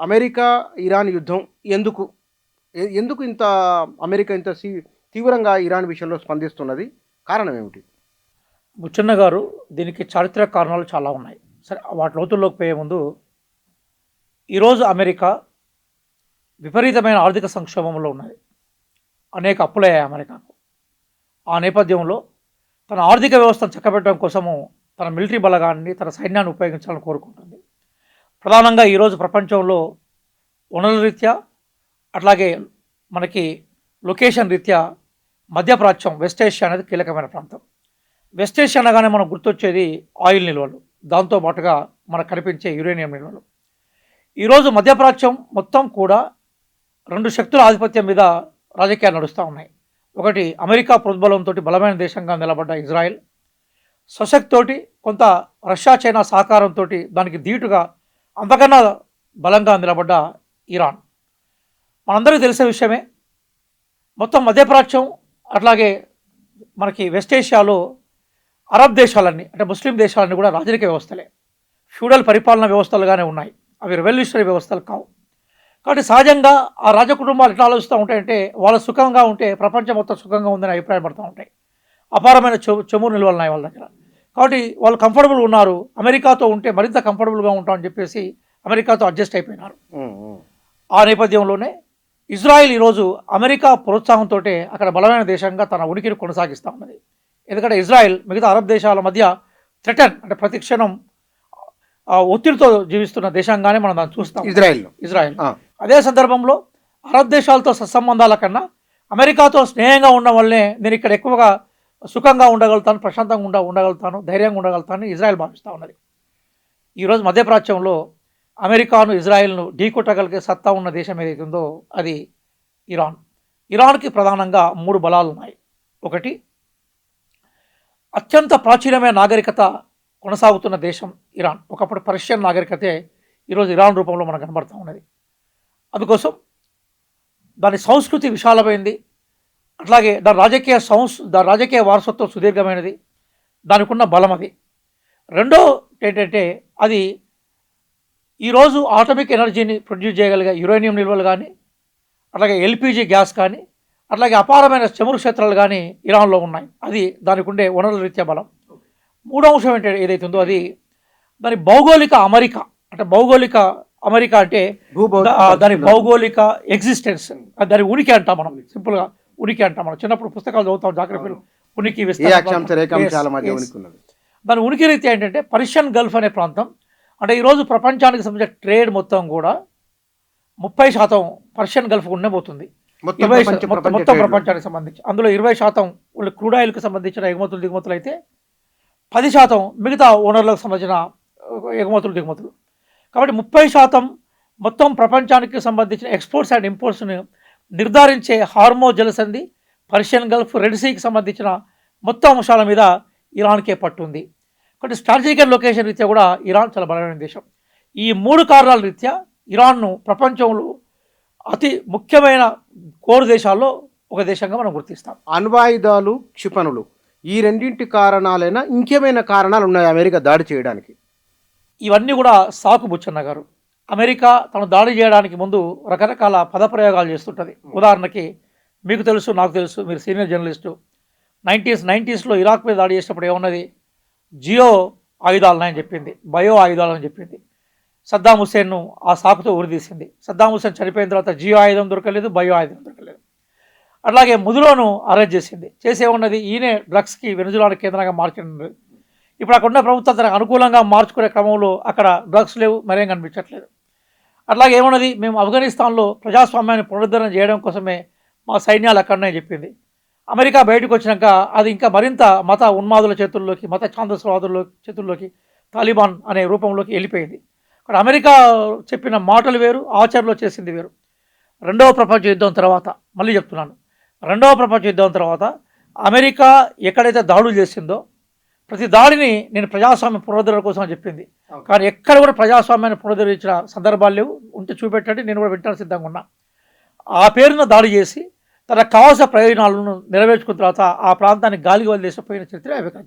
America, Iran యుద్ధం ఎందుకు? ఎందుకు ఇంత అమెరికా ఇంత తీవ్రంగా ఇరాన్ విషయంలో స్పందిస్తున్నది? కారణం ఏమిటి? బుచ్చన్న గారు, దీనికి చారిత్రక కారణాలు చాలా ఉన్నాయి. సరే, వాటి లోతుల్లోకి పోయే ముందు, ఈరోజు అమెరికా విపరీతమైన ఆర్థిక సంక్షోభంలో ఉన్నది. అనేక అప్పులయ్యాయి అమెరికాకు. ఆ నేపథ్యంలో తన ఆర్థిక వ్యవస్థను చక్కబెట్టడం కోసము తన మిలిటరీ బలగాన్ని, తన సైన్యాన్ని ఉపయోగించాలని కోరుకుంటుంది. ప్రధానంగా ఈరోజు ప్రపంచంలో వనరుల రీత్యా, అట్లాగే మనకి లొకేషన్ రీత్యా మధ్యప్రాచ్యం, వెస్ట్ ఏషియా అనేది కీలకమైన ప్రాంతం. వెస్ట్ ఏషియా అనగానే మనకు గుర్తొచ్చేది ఆయిల్ నిల్వలు, దాంతోపాటుగా మనకు కనిపించే యురేనియం నిల్వలు. ఈరోజు మధ్యప్రాచ్యం మొత్తం కూడా రెండు శక్తుల ఆధిపత్యం మీద రాజకీయాలు నడుస్తూ ఉన్నాయి. ఒకటి, అమెరికా ప్రోద్బలంతో బలమైన దేశంగా నిలబడ్డ ఇజ్రాయెల్, స్వశక్తితోటి కొంత రష్యా, చైనా సహకారంతో దానికి ధీటుగా అంతకన్నా బలంగా నిలబడ్డ ఇరాన్. మనందరికీ తెలిసే విషయమే. మొత్తం మధ్యప్రాచ్యం అట్లాగే మనకి వెస్ట్ ఏషియాలో అరబ్ దేశాలన్నీ, అంటే ముస్లిం దేశాలన్నీ కూడా రాజరిక వ్యవస్థలే, ఫ్యూడల్ పరిపాలనా వ్యవస్థలుగానే ఉన్నాయి. అవి రెవల్యూషనరీ వ్యవస్థలు కావు. కాబట్టి సహజంగా ఆ రాజకుటుంబాలు ఎట్లా ఆలోచిస్తూ ఉంటాయంటే, వాళ్ళు సుఖంగా ఉంటే ప్రపంచం మొత్తం సుఖంగా ఉందని అభిప్రాయపడుతూ ఉంటాయి. అపారమైన చెమురు నిల్వలు ఉన్నాయి వాళ్ళ దగ్గర. కాబట్టి వాళ్ళు కంఫర్టబుల్ ఉన్నారు. అమెరికాతో ఉంటే మరింత కంఫర్టబుల్గా ఉంటామని చెప్పేసి అమెరికాతో అడ్జస్ట్ అయిపోయినారు. ఆ నేపథ్యంలోనే ఇజ్రాయిల్ ఈరోజు అమెరికా ప్రోత్సాహంతో అక్కడ బలమైన దేశంగా తన ఉనికిని కొనసాగిస్తూ ఉన్నది. ఎందుకంటే ఇజ్రాయెల్ మిగతా అరబ్ దేశాల మధ్య థ్రెటన్, అంటే ప్రతి క్షణం ఒత్తిడితో జీవిస్తున్న దేశంగానే మనం దాన్ని చూస్తాం. ఇజ్రాయెల్ అదే సందర్భంలో అరబ్ దేశాలతో సత్సంబంధాల కన్నా అమెరికాతో స్నేహంగా ఉండడం వల్లే నేను ఇక్కడ ఎక్కువగా సుఖంగా ఉండగలుగుతాను, ప్రశాంతంగా ఉండగలుగుతాను, ధైర్యంగా ఉండగలుగుతాను ఇజ్రాయెల్ భావిస్తూ ఉన్నది. ఈరోజు మధ్యప్రాచ్యంలో అమెరికాను, ఇజ్రాయెల్ను ఢీకొట్టగలిగే సత్తా ఉన్న దేశం ఏదైతే ఉందో అది ఇరాన్. ఇరాన్కి ప్రధానంగా 3 బలాలు ఉన్నాయి. ఒకటి, అత్యంత ప్రాచీనమైన నాగరికత కొనసాగుతున్న దేశం ఇరాన్. ఒకప్పుడు పర్షియన్ నాగరికతే ఈరోజు ఇరాన్ రూపంలో మనకు కనబడుతూ ఉన్నది. అందుకోసం దాని సంస్కృతి విశాలమైనది, అట్లాగే దాని రాజకీయ వారసత్వం సుదీర్ఘమైనది, దానికి ఉన్న బలం అది. రెండో ఏంటంటే, అది ఈరోజు ఆటమిక్ ఎనర్జీని ప్రొడ్యూస్ చేయగలిగే యురేనియం నిల్వలు కానీ, అట్లాగే ఎల్పిజి గ్యాస్ కానీ, అట్లాగే అపారమైన చమురు క్షేత్రాలు కానీ ఇరాన్లో ఉన్నాయి. అది దానికి ఉండే వనరుల రీత్యా బలం. మూడో అంశం ఏంటంటే ఏదైతే ఉందో అది దాని భౌగోళిక అమెరికా. అంటే భౌగోళిక అమెరికా అంటే దాని భౌగోళిక ఎగ్జిస్టెన్స్, దాని ఉనికి అంటాం మనం. సింపుల్గా ఉనికి అంటాం. మనం చిన్నప్పుడు పుస్తకాలు చదువుతాం, జాగ్రఫీలు ఉనికి దాని ఉనికి రీత్యా ఏంటంటే పర్షియన్ గల్ఫ్ అనే ప్రాంతం. అంటే ఈరోజు ప్రపంచానికి సంబంధించిన ట్రేడ్ మొత్తం కూడా 30% పర్షియన్ గల్ఫ్ ఉండే పోతుంది. మొత్తం ప్రపంచానికి సంబంధించి అందులో 20% క్రూడ్ ఆయిల్కి సంబంధించిన ఎగుమతులు దిగుమతులు అయితే 10% మిగతా ఓనర్లకు సంబంధించిన ఎగుమతులు దిగుమతులు. కాబట్టి 30% మొత్తం ప్రపంచానికి సంబంధించిన ఎక్స్పోర్ట్స్ అండ్ ఇంపోర్ట్స్ని నిర్ధారించే హార్మో జలసంధి, పర్షియన్ గల్ఫ్, రెడ్ సీకి సంబంధించిన మొత్తం అంశాల మీద ఇరాన్కే పట్టుంది. కాబట్టి స్ట్రాటజికల్ లొకేషన్ రీత్యా కూడా ఇరాన్ చాలా బలమైన దేశం. ఈ 3 కారణాల రీత్యా ఇరాన్ను ప్రపంచంలో అతి ముఖ్యమైన కోర్ దేశాల్లో ఒక దేశంగా మనం గుర్తిస్తాం. అణ్వాయుధాలు, క్షిపణులు, ఈ రెండింటి కారణాలైనా ఇంకేమైనా కారణాలు ఉన్నాయి అమెరికా దాడి చేయడానికి? ఇవన్నీ కూడా సాకు బుచ్చన్న గారు. అమెరికా తను దాడి చేయడానికి ముందు రకరకాల పదప్రయోగాలు చేస్తుంటుంది. ఉదాహరణకి మీకు తెలుసు, నాకు తెలుసు, మీరు సీనియర్ జర్నలిస్టు, 90స్లో ఇరాక్ మీద దాడి చేసినప్పుడు ఏమన్నది? జియో ఆయుధాలని చెప్పింది, బయో ఆయుధాలని చెప్పింది. సద్దాం హుస్సేన్ను ఆ సాకుతో ఉరిదీసింది. సద్దాం హుస్సేన్ చనిపోయిన తర్వాత జియో ఆయుధం దొరకలేదు, బయో ఆయుధం దొరకలేదు. అట్లాగే ముదులోను అరెస్ట్ చేసి ఏమన్నది? ఈయనే డ్రగ్స్కి వెనుజులాను కేంద్రంగా మార్చింది. ఇప్పుడు అక్కడ ఉన్న ప్రభుత్వం తనకు అనుకూలంగా మార్చుకునే క్రమంలో అక్కడ డ్రగ్స్ లేవు, మరేం కనిపించట్లేదు. అట్లాగే ఏమన్నది? మేము ఆఫ్ఘనిస్తాన్లో ప్రజాస్వామ్యాన్ని పునరుద్ధరణ చేయడం కోసమే మా సైన్యాలు అక్కడనే చెప్పింది. అమెరికా బయటకు వచ్చినాక అది ఇంకా మరింత మత ఉన్మాదుల చేతుల్లోకి, మత ఛాందస్వాదుల చేతుల్లోకి, తాలిబాన్ అనే రూపంలోకి వెళ్ళిపోయింది. అక్కడ అమెరికా చెప్పిన మాటలు వేరు, ఆచరణలో చేసింది వేరు. రెండవ ప్రపంచ యుద్ధం తర్వాత, మళ్ళీ చెప్తున్నాను, రెండవ ప్రపంచ యుద్ధం తర్వాత అమెరికా ఎక్కడైతే దాడులు చేసిందో ప్రతి దాడిని నేను ప్రజాస్వామ్య పునరుద్ధరణ కోసం అని చెప్పింది. కానీ ఎక్కడ కూడా ప్రజాస్వామ్యాన్ని పునరుద్ధరించిన సందర్భాలు లేవు. ఉంటే చూపెట్టండి, నేను కూడా వింటాను సిద్ధంగా ఉన్నా. ఆ పేరున దాడి చేసి తనకు కావాల్సిన ప్రయోజనాలను నెరవేర్చుకున్న తర్వాత ఆ ప్రాంతాన్ని గాలికి వదిలేసిపోయిన చరిత్ర అమెరికా.